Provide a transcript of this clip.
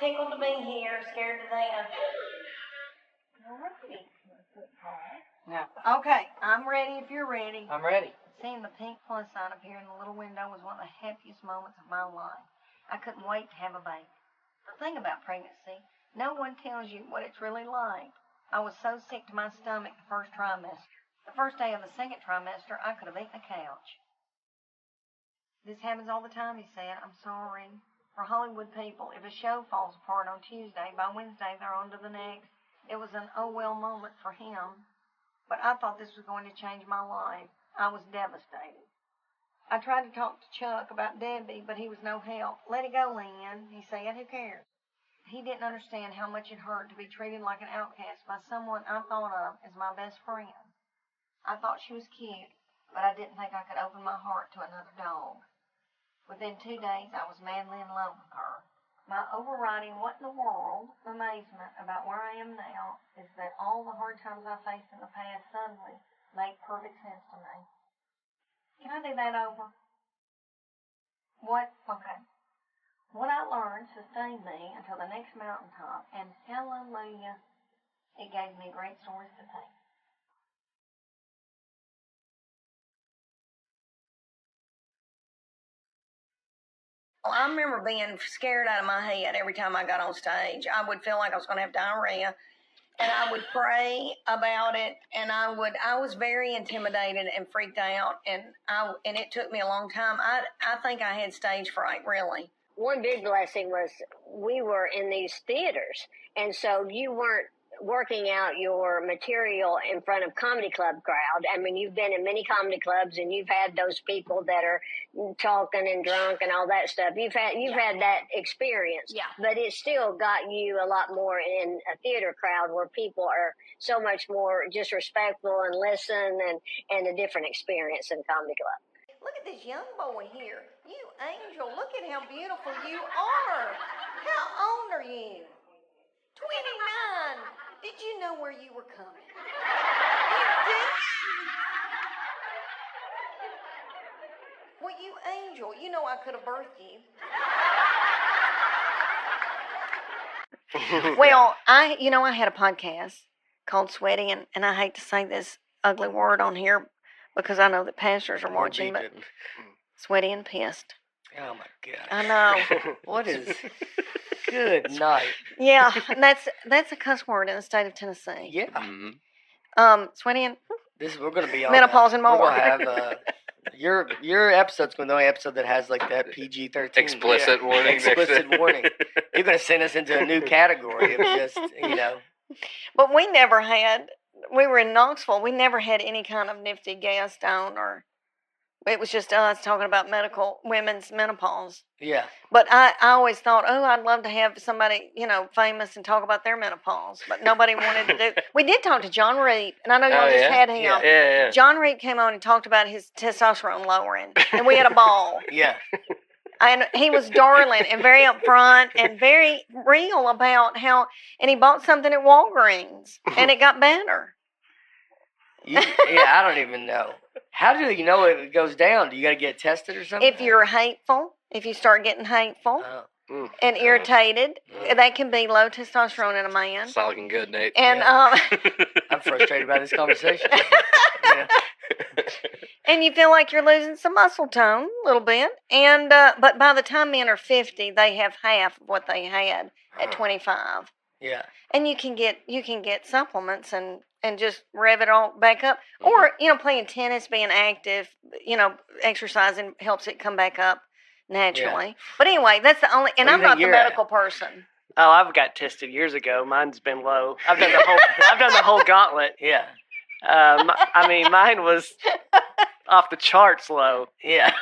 Tickled to be here, scared to death. Yeah. Okay, I'm ready if you're ready. I'm ready. Seeing the pink plus sign appear in the little window was one of the happiest moments of my life. I couldn't wait to have a baby. The thing about pregnancy, no one tells you what it's really like. I was so sick to my stomach the first trimester. The first day of the second trimester, I could have eaten a couch. This happens all the time, he said. I'm sorry. For Hollywood people, if a show falls apart on Tuesday, by Wednesday they're on to the next. It was an oh well moment for him. But I thought this was going to change my life. I was devastated. I tried to talk to Chuck about Debbie, but he was no help. Let it go, Lynn, he said. Who cares? He didn't understand how much it hurt to be treated like an outcast by someone I thought of as my best friend. I thought she was cute, but I didn't think I could open my heart to another dog. Within 2 days, I was madly in love with her. My overriding what in the world amazement about where I am now is that all the hard times I faced in the past suddenly make perfect sense to me. Can I do that over? Okay. What I learned sustained me until the next mountaintop, and hallelujah, it gave me great stories to tell. Well, I remember being scared out of my head every time I got on stage. I would feel like I was going to have diarrhea, and I would pray about it, and I was very intimidated and freaked out, and it took me a long time. I think I had stage fright, really. One big blessing was we were in these theaters, and so you weren't working out your material in front of comedy club crowd. I mean, you've been in many comedy clubs, and you've had those people that are talking and drunk and all that stuff. You've had that experience, but it still got you a lot more in a theater crowd where people are so much more just respectful and listen, and a different experience in comedy club. Look at this young boy here. You angel, look at how beautiful you are. How old are you? 29. Did you know where you were coming? You did? Well, you angel, you know I could have birthed you. Well, I had a podcast called Sweaty, and I hate to say this ugly word on here because I know that pastors are watching, but sweaty and pissed. Oh, my God. I know. What is... Good night. Yeah, that's a cuss word in the state of Tennessee. Yeah. Mm-hmm. Sweaty and... We're going to be on... menopause and more. We're going to have... Your episode's going to be the only episode that has, like, that PG-13. Explicit warning. Explicit warning. You're going to send us into a new category of just, But we were in Knoxville. We never had any kind of nifty guest on, or it was just us talking about women's menopause. Yeah. But I always thought, I'd love to have somebody, famous and talk about their menopause. But nobody wanted to do. We did talk to John Reap, and I know y'all just had him. Yeah. John Reap came on and talked about his testosterone lowering, and we had a ball. Yeah. And he was darling and very upfront and very real about how, and he bought something at Walgreens, and it got better. I don't even know. How do you know it goes down? Do you got to get tested or something? If you're hateful, if you start getting hateful and irritated, that can be low testosterone in a man. It's not looking good, Nate. And I'm frustrated by this conversation. And you feel like you're losing some muscle tone a little bit. And but by the time men are 50, they have half of what they had at 25. Yeah. And you can get supplements and just rev it all back up. Or, playing tennis, being active, exercising helps it come back up naturally. Yeah. But anyway, that's the only, and I'm not the medical person. Oh, I've got tested years ago. Mine's been low. I've done the whole gauntlet. Yeah. I mean, mine was off the charts low. Yeah.